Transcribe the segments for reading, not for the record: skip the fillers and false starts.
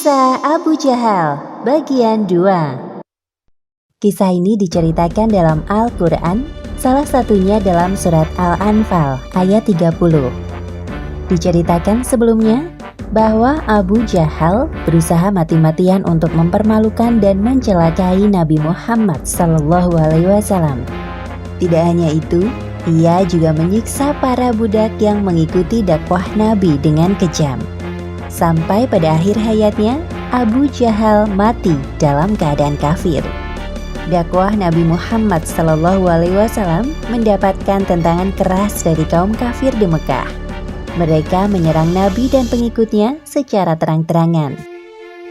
Kisah Abu Jahal, bagian 2. Kisah ini diceritakan dalam Al-Quran, salah satunya dalam surat Al-Anfal ayat 30. Diceritakan sebelumnya bahwa Abu Jahal berusaha mati-matian untuk mempermalukan dan mencelakai Nabi Muhammad SAW. Tidak hanya itu, ia juga menyiksa para budak yang mengikuti dakwah Nabi dengan kejam. Sampai pada akhir hayatnya, Abu Jahal mati dalam keadaan kafir. Dakwah Nabi Muhammad SAW mendapatkan tentangan keras dari kaum kafir di Mekah. Mereka menyerang Nabi dan pengikutnya secara terang-terangan.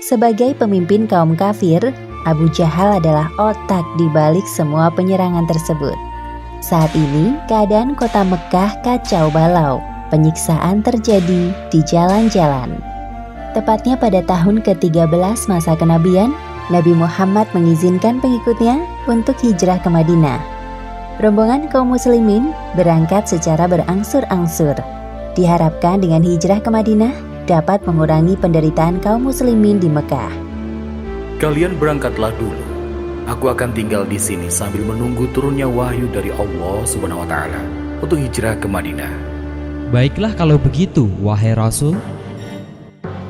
Sebagai pemimpin kaum kafir, Abu Jahal adalah otak di balik semua penyerangan tersebut. Saat ini, keadaan kota Mekah kacau balau. Penyiksaan terjadi di jalan-jalan. Tepatnya pada tahun ke-13 masa kenabian, Nabi Muhammad mengizinkan pengikutnya untuk hijrah ke Madinah. Rombongan kaum muslimin berangkat secara berangsur-angsur. Diharapkan dengan hijrah ke Madinah dapat mengurangi penderitaan kaum muslimin di Mekah. Kalian berangkatlah dulu. Aku akan tinggal di sini sambil menunggu turunnya wahyu dari Allah Subhanahu wa taala untuk hijrah ke Madinah. Baiklah kalau begitu, wahai Rasul.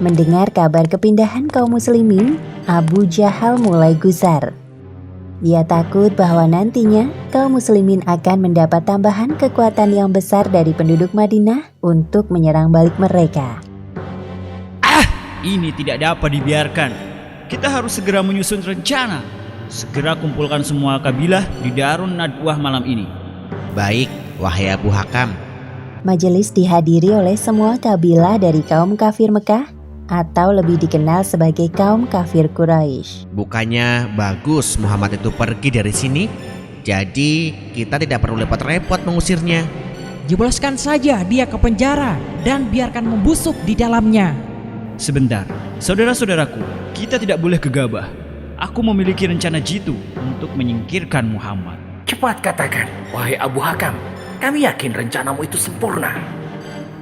Mendengar kabar kepindahan kaum muslimin, Abu Jahal mulai gusar. Ia takut bahwa nantinya kaum muslimin akan mendapat tambahan kekuatan yang besar dari penduduk Madinah untuk menyerang balik mereka. Ini tidak dapat dibiarkan. Kita harus segera menyusun rencana. Segera kumpulkan semua kabilah di Darun Nadwah malam ini. Baik, wahai Abu Hakam. Majelis dihadiri oleh semua kabilah dari kaum kafir Mekah atau lebih dikenal sebagai kaum kafir Quraisy. Bukannya bagus Muhammad itu pergi dari sini? Jadi kita tidak perlu repot-repot mengusirnya. Jebloskan saja dia ke penjara dan biarkan membusuk di dalamnya. Sebentar, saudara-saudaraku, kita tidak boleh gegabah. Aku memiliki rencana jitu untuk menyingkirkan Muhammad. Cepat katakan, wahai Abu Hakam, kami yakin rencanamu itu sempurna.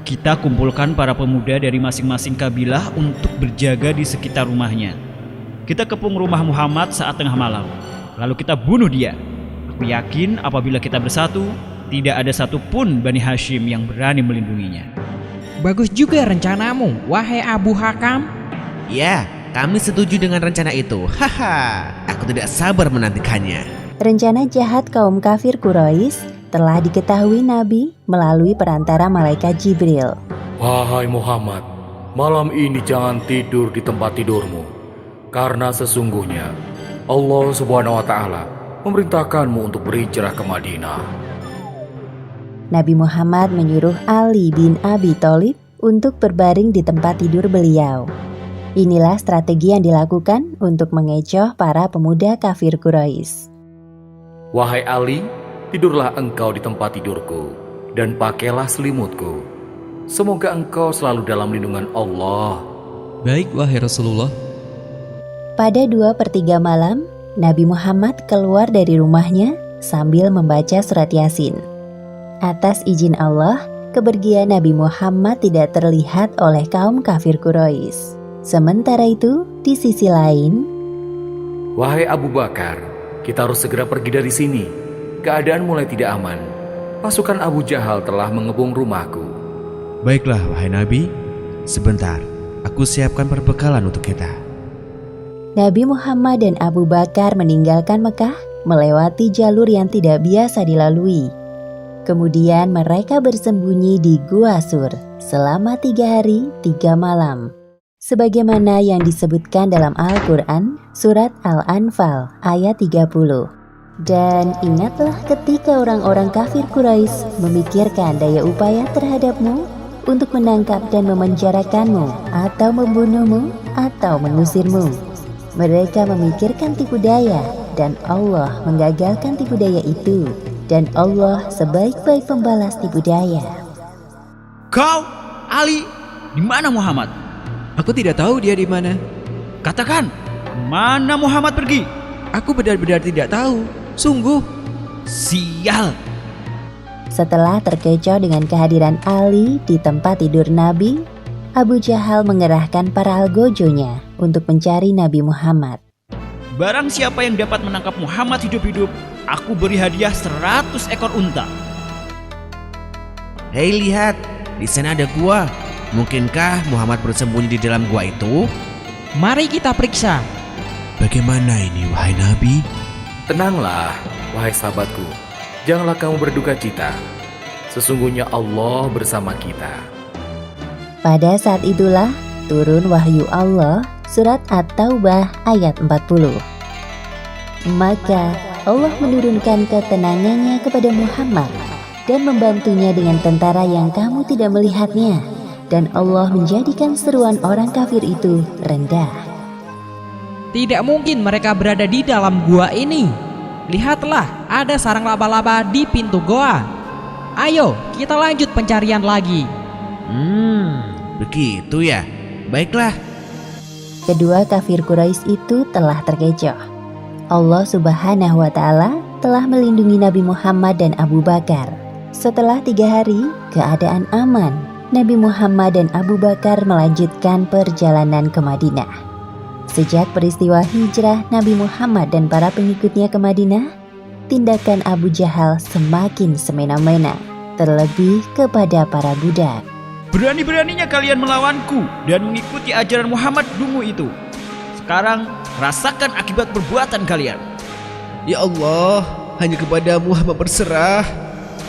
Kita kumpulkan para pemuda dari masing-masing kabilah untuk berjaga di sekitar rumahnya. Kita kepung rumah Muhammad saat tengah malam, lalu kita bunuh dia. Aku yakin apabila kita bersatu, tidak ada satupun Bani Hashim yang berani melindunginya. Bagus juga rencanamu, wahai Abu Hakam. Ya, kami setuju dengan rencana itu. Aku tidak sabar menantikannya. Rencana jahat kaum kafir Quraisy telah diketahui Nabi melalui perantara malaikat Jibril. Wahai Muhammad, malam ini jangan tidur di tempat tidurmu, karena sesungguhnya Allah Subhanahu wa taala memerintahkanmu untuk berhijrah ke Madinah. Nabi Muhammad menyuruh Ali bin Abi Thalib untuk berbaring di tempat tidur beliau. Inilah strategi yang dilakukan untuk mengecoh para pemuda kafir Quraisy. Wahai Ali, tidurlah engkau di tempat tidurku, dan pakailah selimutku. Semoga engkau selalu dalam lindungan Allah. Baik, wahai Rasulullah. Pada 2/3 malam, Nabi Muhammad keluar dari rumahnya sambil membaca surat Yasin. Atas izin Allah, kepergian Nabi Muhammad tidak terlihat oleh kaum kafir Quraisy. Sementara itu, di sisi lain, Wahai Abu Bakar, kita harus segera pergi dari sini. Keadaan mulai tidak aman. Pasukan Abu Jahal telah mengebom rumahku. Baiklah, wahai Nabi. Sebentar, aku siapkan perbekalan untuk kita. Nabi Muhammad dan Abu Bakar meninggalkan Mekah melewati jalur yang tidak biasa dilalui. Kemudian mereka bersembunyi di Gua Sur selama 3 hari 3 malam. Sebagaimana yang disebutkan dalam Al-Quran, surat Al-Anfal ayat 30. Dan ingatlah ketika orang-orang kafir Quraisy memikirkan daya upaya terhadapmu untuk menangkap dan memenjarakanmu atau membunuhmu atau mengusirmu. Mereka memikirkan tipu daya dan Allah menggagalkan tipu daya itu, dan Allah sebaik-baik pembalas tipu daya. Kau, Ali, di mana Muhammad? Aku tidak tahu dia di mana. Katakan, mana Muhammad pergi? Aku benar-benar tidak tahu. Sungguh. Sial. Setelah terkecoh dengan kehadiran Ali di tempat tidur Nabi, Abu Jahal mengerahkan para algojonya untuk mencari Nabi Muhammad. Barang siapa yang dapat menangkap Muhammad hidup-hidup, aku beri hadiah 100 ekor unta. Hei, lihat, di sana ada gua. Mungkinkah Muhammad bersembunyi di dalam gua itu? Mari kita periksa. Bagaimana ini, wahai Nabi? Tenanglah, wahai sahabatku. Janganlah kamu berduka cita. Sesungguhnya Allah bersama kita. Pada saat itulah turun wahyu Allah surat At-Taubah ayat 40. Maka Allah menurunkan ketenangannya kepada Muhammad dan membantunya dengan tentara yang kamu tidak melihatnya, dan Allah menjadikan seruan orang kafir itu rendah. Tidak mungkin mereka berada di dalam gua ini. Lihatlah, ada sarang laba-laba di pintu goa. Ayo, kita lanjut pencarian lagi. Begitu ya. Baiklah. Kedua kafir Quraisy itu telah terkecoh. Allah Subhanahu wa Ta'ala telah melindungi Nabi Muhammad dan Abu Bakar. Setelah 3 hari, keadaan aman. Nabi Muhammad dan Abu Bakar melanjutkan perjalanan ke Madinah. Sejak peristiwa hijrah Nabi Muhammad dan para pengikutnya ke Madinah, tindakan Abu Jahal semakin semena-mena, terlebih kepada para budak. Berani-beraninya kalian melawanku dan mengikuti ajaran Muhammad dungu itu. Sekarang rasakan akibat perbuatan kalian. Ya Allah, hanya kepadamu hamba berserah.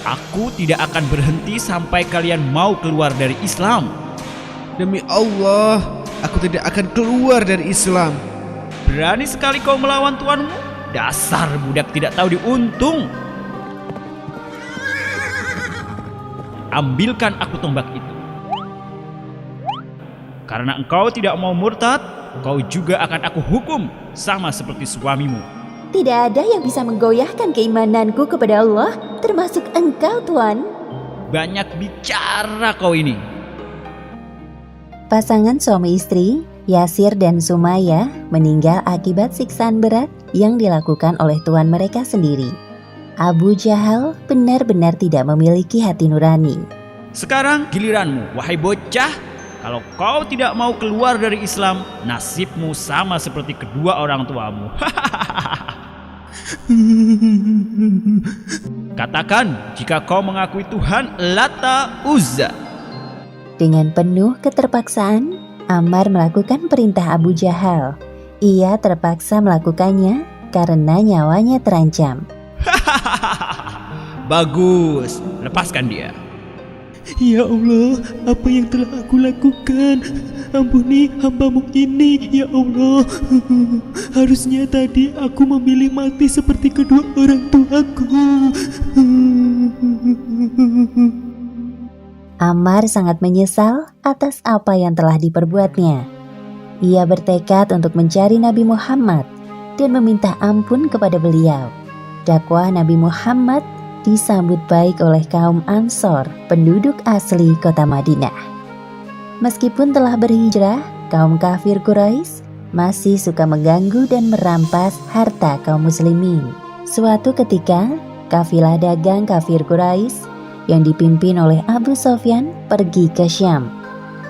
Aku tidak akan berhenti sampai kalian mau keluar dari Islam. Demi Allah, aku tidak akan keluar dari Islam. Berani sekali kau melawan tuanmu? Dasar budak tidak tahu diuntung. Ambilkan aku tombak itu. Karena engkau tidak mau murtad, kau juga akan aku hukum sama seperti suamimu. Tidak ada yang bisa menggoyahkan keimananku kepada Allah, termasuk engkau, Tuan. Banyak bicara kau ini. Pasangan suami istri, Yasir dan Sumaya, meninggal akibat siksaan berat yang dilakukan oleh tuan mereka sendiri. Abu Jahal benar-benar tidak memiliki hati nurani. Sekarang giliranmu, wahai bocah. Kalau kau tidak mau keluar dari Islam, nasibmu sama seperti kedua orang tuamu. Katakan jika kau mengakui Tuhan Lata Uzza. Dengan penuh keterpaksaan, Ammar melakukan perintah Abu Jahal. Ia terpaksa melakukannya karena nyawanya terancam. Bagus, lepaskan dia. Ya Allah, apa yang telah aku lakukan? Ampuni hambamu ini, ya Allah. Harusnya tadi aku memilih mati seperti kedua orang tuaku. Ammar sangat menyesal atas apa yang telah diperbuatnya. Ia bertekad untuk mencari Nabi Muhammad dan meminta ampun kepada beliau. Dakwah Nabi Muhammad disambut baik oleh kaum Ansor, penduduk asli kota Madinah. Meskipun telah berhijrah, kaum kafir Quraisy masih suka mengganggu dan merampas harta kaum muslimin. Suatu ketika, kafilah dagang kafir Quraisy yang dipimpin oleh Abu Sofyan pergi ke Syam.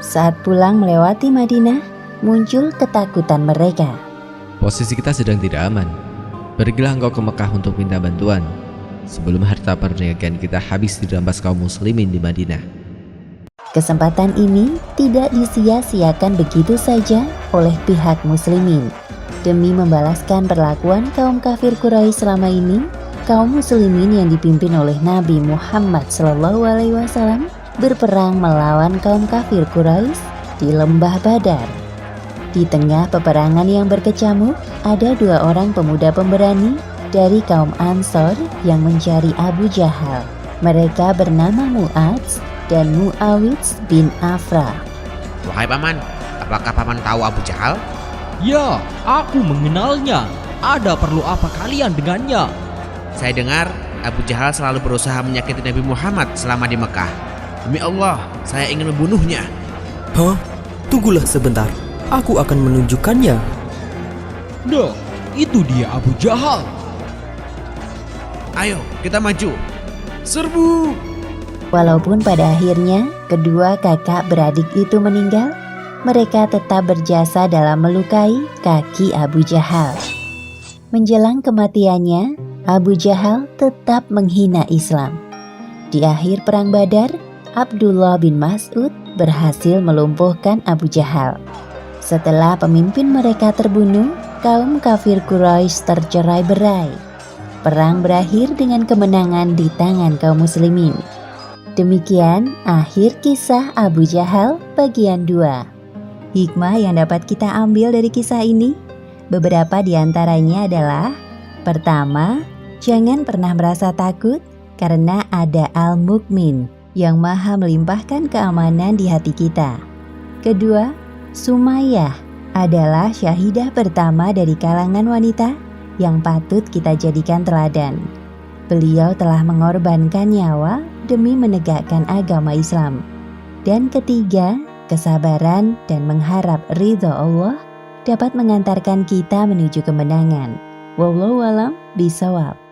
Saat pulang melewati Madinah, muncul ketakutan mereka. Posisi kita sedang tidak aman. Pergilah engkau ke Mekah untuk minta bantuan sebelum harta perniagaan kita habis dirampas kaum muslimin di Madinah. Kesempatan ini tidak disia-siakan begitu saja oleh pihak muslimin. Demi membalaskan perlakuan kaum kafir Quraisy selama ini, kaum muslimin yang dipimpin oleh Nabi Muhammad SAW berperang melawan kaum kafir Quraisy di lembah Badar. Di tengah peperangan yang berkecamuk, ada 2 orang pemuda pemberani dari kaum Ansor yang mencari Abu Jahal. Mereka bernama Mu'adz dan Mu'awidz bin Afra. Wahai paman, apakah paman tahu Abu Jahal? Ya, aku mengenalnya. Ada perlu apa kalian dengannya? Saya dengar Abu Jahal selalu berusaha menyakiti Nabi Muhammad selama di Mekah. Demi Allah, saya ingin membunuhnya. Hah? Tunggulah sebentar. Aku akan menunjukkannya. Nah, itu dia Abu Jahal. Ayo, kita maju. Serbu! Walaupun pada akhirnya kedua kakak beradik itu meninggal, mereka tetap berjasa dalam melukai kaki Abu Jahal. Menjelang kematiannya, Abu Jahal tetap menghina Islam. Di akhir perang Badar, Abdullah bin Mas'ud berhasil melumpuhkan Abu Jahal. Setelah pemimpin mereka terbunuh, kaum kafir Quraisy tercerai-berai. Perang berakhir dengan kemenangan di tangan kaum muslimin. Demikian akhir kisah Abu Jahal bagian 2. Hikmah yang dapat kita ambil dari kisah ini, beberapa di antaranya adalah: pertama, jangan pernah merasa takut karena ada Al-Mukmin yang maha melimpahkan keamanan di hati kita. Kedua, Sumayyah adalah syahidah pertama dari kalangan wanita yang patut kita jadikan teladan. Beliau telah mengorbankan nyawa demi menegakkan agama Islam. Dan ketiga, kesabaran dan mengharap ridho Allah dapat mengantarkan kita menuju kemenangan. Wallahu a'lam bishawab.